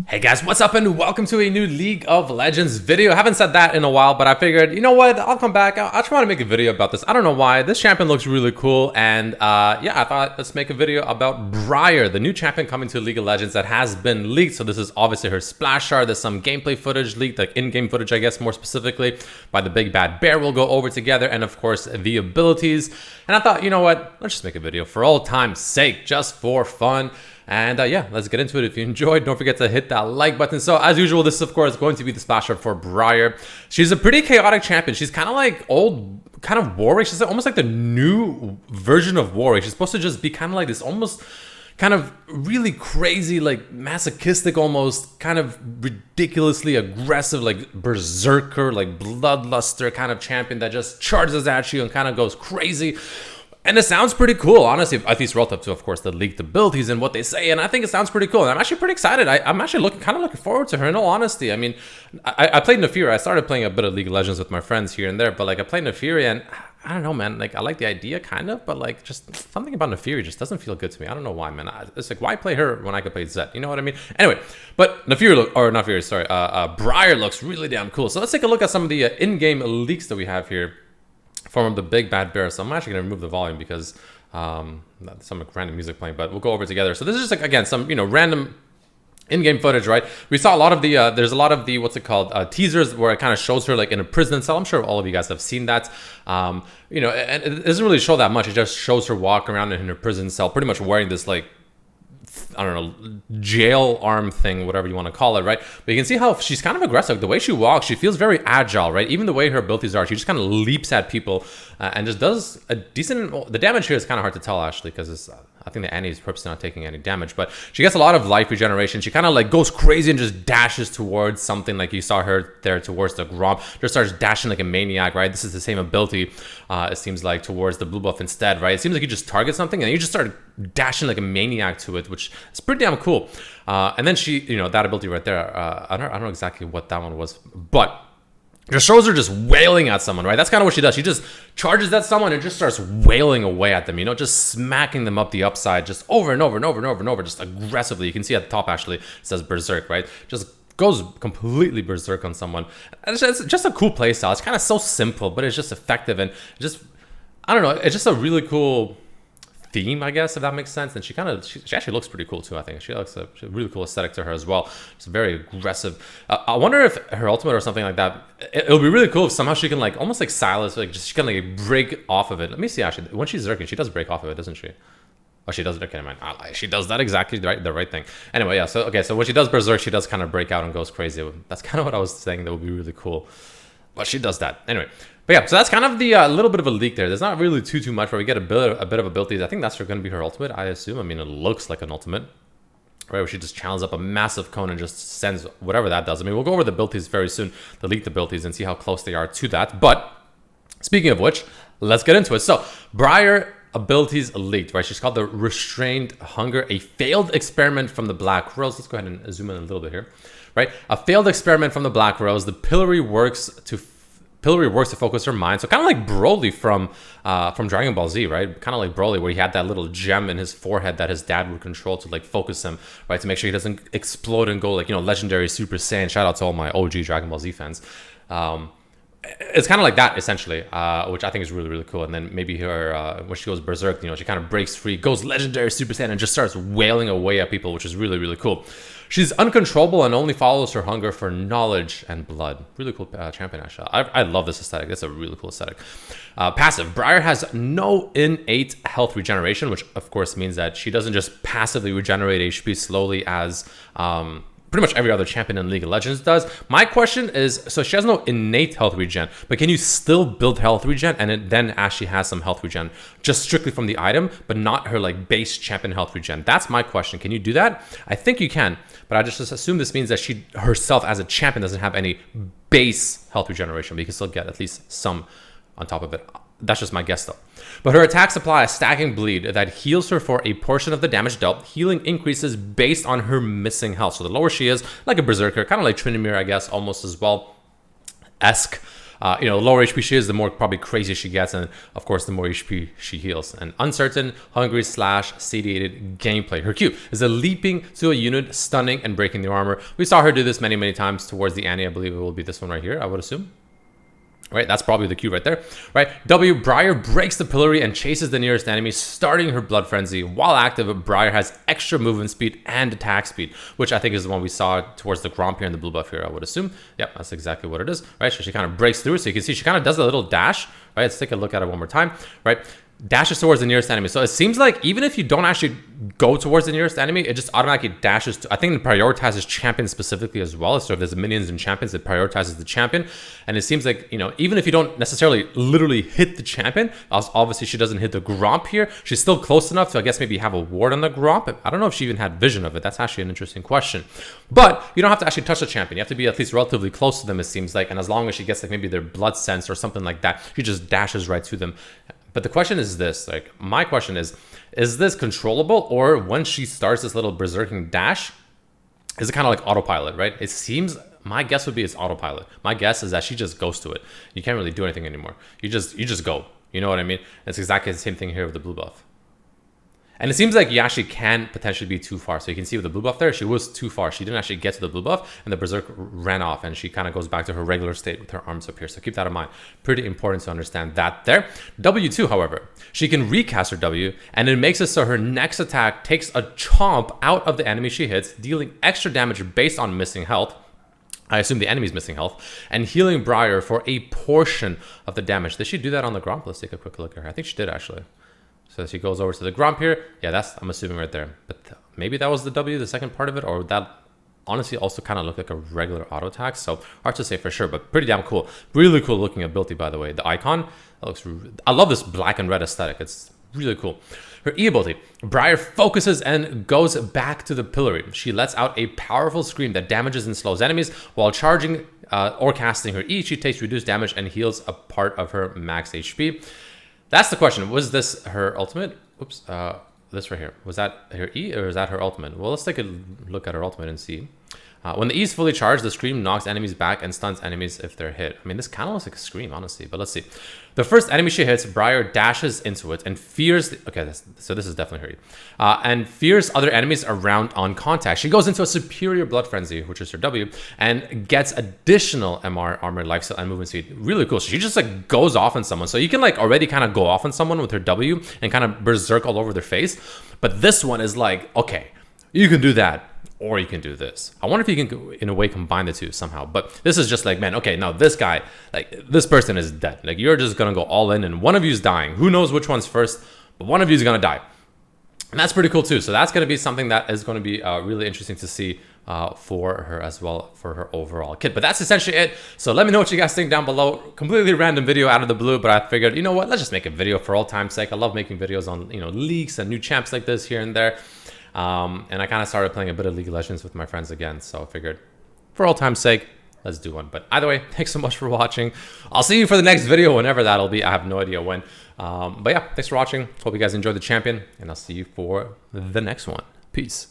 Hey guys, what's up and welcome to a new League of Legends video. I haven't said that in a while, but I figured, you know what, I'll come back. I'll try to make a video about this. I don't know why. This champion looks really cool, and yeah, I thought let's make a video about Briar, the new champion coming to League of Legends that has been leaked. So this is obviously her splash shard. There's some gameplay footage leaked, like in-game footage, I guess, more specifically, by the big bad bear. We'll go over together, and of course, the abilities. And I thought, you know what, let's just make a video for old time's sake, just for fun. And yeah, let's get into it. If you enjoyed, don't forget to hit that like button. So as usual, this is of course going to be the splash shard for Briar. She's a pretty chaotic champion. She's kind of like old, kind of Warwick. She's almost like the new version of Warwick. She's supposed to just be kind of like this almost kind of really crazy, like masochistic, almost kind of ridiculously aggressive, like berserker, like bloodluster kind of champion that just charges at you and kind of goes crazy. And it sounds pretty cool, honestly, at least relative to, of course, the leaked abilities and what they say. And I think it sounds pretty cool. And I'm actually pretty excited. I'm actually kind of looking forward to her, in all honesty. I mean, I played Nefiri. I started playing a bit of League of Legends with my friends here and there. But, like, I played Nefiri, and I don't know, man. Like, I like the idea, kind of. But, like, just something about Nefiri just doesn't feel good to me. I don't know why, man. It's like, why play her when I could play Zed? You know what I mean? Anyway, but Briar looks really damn cool. So let's take a look at some of the in-game leaks that we have here from the big bad bear. So I'm actually gonna remove the volume because some random music playing, but we'll go over together. So this is just like, again, some random in-game footage, right? We saw a lot of the there's a lot of the teasers where it kind of shows her like in a prison cell. I'm sure all of you guys have seen that. And it doesn't really show that much. It just shows her walk around in her prison cell, pretty much wearing this, like, I don't know, jail arm thing, whatever you want to call it, right? But you can see how she's kind of aggressive. The way she walks, she feels very agile, right? Even the way her abilities are, she just kind of leaps at people and just does a decent... The damage here is kind of hard to tell, actually, because I think the Annie is purposely not taking any damage, but she gets a lot of life regeneration. She kind of like goes crazy and just dashes towards something, like you saw her there towards the Grom. Just starts dashing like a maniac, right? This is the same ability, it seems like, towards the blue buff instead, right? It seems like you just target something and you just start dashing like a maniac to it, which is pretty damn cool. And then she, that ability right there, I don't know exactly what that one was, but just shows her just wailing at someone, right? That's kind of what she does. She just charges at someone and just starts wailing away at them, just smacking them up the upside, just over and over and over and over and over, just aggressively. You can see at the top, actually, it says Berserk, right? Just goes completely berserk on someone. It's just a cool play style. It's kind of so simple, but it's just effective. And just, I don't know, it's just a really cool theme, I guess, if that makes sense. And she actually looks pretty cool too. I think she looks a really cool aesthetic to her as well. It's very aggressive. I wonder if her ultimate or something like that, it'll be really cool if somehow she can, like, almost like Silas, like, just she can like break off of it. Let me see, actually, when she's zerking, she does break off of it, doesn't she? Oh, she does. Okay, never mind. She does that exactly the right thing. Anyway, yeah. So okay, so when she does berserk, she does kind of break out and goes crazy. That's kind of what I was saying. That would be really cool. But she does that anyway. But yeah, so that's kind of the little bit of a leak there. There's not really too much where we get a bit of abilities. I think that's going to be her ultimate, I assume. I mean, it looks like an ultimate, right? Where she just channels up a massive cone and just sends whatever that does. I mean, we'll go over the abilities very soon, the leaked abilities, and see how close they are to that. But speaking of which, let's get into it. So Briar abilities leaked, right? She's called the Restrained Hunger, a failed experiment from the Black Rose. Let's go ahead and zoom in a little bit here, right? A failed experiment from the Black Rose. The pillory works to focus her mind. So kind of like Broly from Dragon Ball Z, right? Kind of like Broly, where he had that little gem in his forehead that his dad would control to, like, focus him, right? To make sure he doesn't explode and go, like, legendary Super Saiyan. Shout out to all my OG Dragon Ball Z fans. It's kind of like that, essentially, which I think is really, really cool. And then maybe her, when she goes berserk, she kind of breaks free, goes legendary Super Saiyan, and just starts wailing away at people, which is really, really cool. She's uncontrollable and only follows her hunger for knowledge and blood. Really cool champion, actually. I love this aesthetic. That's a really cool aesthetic. Passive. Briar has no innate health regeneration, which, of course, means that she doesn't just passively regenerate HP slowly as pretty much every other champion in League of Legends does. My question is, so she has no innate health regen, but can you still build health regen and then as she has some health regen just strictly from the item, but not her, like, base champion health regen? That's my question. Can you do that? I think you can, but I just assume this means that she herself as a champion doesn't have any base health regeneration, but you can still get at least some on top of it. That's just my guess, though. But her attacks apply a stacking bleed that heals her for a portion of the damage dealt. Healing increases based on her missing health. So the lower she is, like a berserker, kind of like Trinimir, I guess, almost as well. You know, the lower HP she is, the more probably crazy she gets, and of course, the more HP she heals. And uncertain, hungry / satiated gameplay. Her Q is a leaping to a unit, stunning and breaking the armor. We saw her do this many times towards the Annie. I believe it will be this one right here, I would assume. Right, that's probably the Q right there. Right, W, Briar breaks the pillory and chases the nearest enemy, starting her blood frenzy. While active, Briar has extra movement speed and attack speed, which I think is the one we saw towards the Gromp here and the blue buff here, I would assume. Yep, that's exactly what it is. Right, so she kind of breaks through, so you can see she kind of does a little dash. Right, let's take a look at it one more time. Right, dashes towards the nearest enemy. So it seems like even if you don't actually go towards the nearest enemy, it just automatically dashes to, I think it prioritizes champion specifically as well. So if there's minions and champions, it prioritizes the champion. And it seems like, you know, even if you don't necessarily literally hit the champion, obviously she doesn't hit the Gromp here, she's still close enough to, I guess, maybe have a ward on the Gromp. I don't know if she even had vision of it. That's actually an interesting question. But you don't have to actually touch the champion. You have to be at least relatively close to them, it seems like. And as long as she gets like maybe their blood sense or something like that, she just dashes right to them. But the question is this, like, my question is this controllable, or when she starts this little berserking dash, is it kind of like autopilot, right? It seems, my guess would be it's autopilot. My guess is that she just goes to it. You can't really do anything anymore. You just go. You know what I mean? It's exactly the same thing here with the blue buff. And it seems like you actually can potentially be too far. So you can see with the blue buff there, she was too far. She didn't actually get to the blue buff, and the berserk ran off, and she kind of goes back to her regular state with her arms up here. So keep that in mind. Pretty important to understand that there. W2, however, she can recast her W, and it makes it so her next attack takes a chomp out of the enemy she hits, dealing extra damage based on missing health. I assume the enemy's missing health, and healing Briar for a portion of the damage. Did she do that on the Gromp? Let's take a quick look at her. I think she did, actually. So she goes over to the Gromp here. Yeah, that's, I'm assuming, right there. But maybe that was the W, the second part of it, or that honestly also kind of looked like a regular auto attack. So hard to say for sure, but pretty damn cool. Really cool looking ability, by the way. The icon, that looks, I love this black and red aesthetic. It's really cool. Her E ability, Briar focuses and goes back to the pillory. She lets out a powerful scream that damages and slows enemies. While charging or casting her E, she takes reduced damage and heals a part of her max HP. That's the question. Was this her ultimate? Oops, this right here. Was that her E or is that her ultimate? Well, let's take a look at her ultimate and see. When the E is fully charged, the scream knocks enemies back and stuns enemies if they're hit. I mean, this kind of looks like a scream, honestly, but let's see. The first enemy she hits, Briar dashes into it and fears... okay, so this is definitely her E. And fears other enemies around on contact. She goes into a superior blood frenzy, which is her W, and gets additional MR, armor, lifesteal, and movement speed. Really cool. So she just like goes off on someone. So you can like already kind of go off on someone with her W and kind of berserk all over their face. But this one is like, okay, you can do that, or you can do this. I wonder if you can, in a way, combine the two somehow. But this is just like, man, okay, now this guy, like, this person is dead. Like, you're just gonna go all in, and one of you is dying. Who knows which one's first, but one of you is gonna die. And that's pretty cool too. So that's gonna be something that is gonna be really interesting to see for her as well, for her overall kit. But that's essentially it. So let me know what you guys think down below. Completely random video out of the blue, but I figured, you know what, let's just make a video for all time's sake. I love making videos on, you know, leaks and new champs like this here and there. And I kind of started playing a bit of League of Legends with my friends again, so I figured for all time's sake, let's do one. But either way, thanks so much for watching. I'll see you for the next video, whenever that'll be. I have no idea when. But yeah, thanks for watching. Hope you guys enjoyed the champion, and I'll see you for the next one. Peace.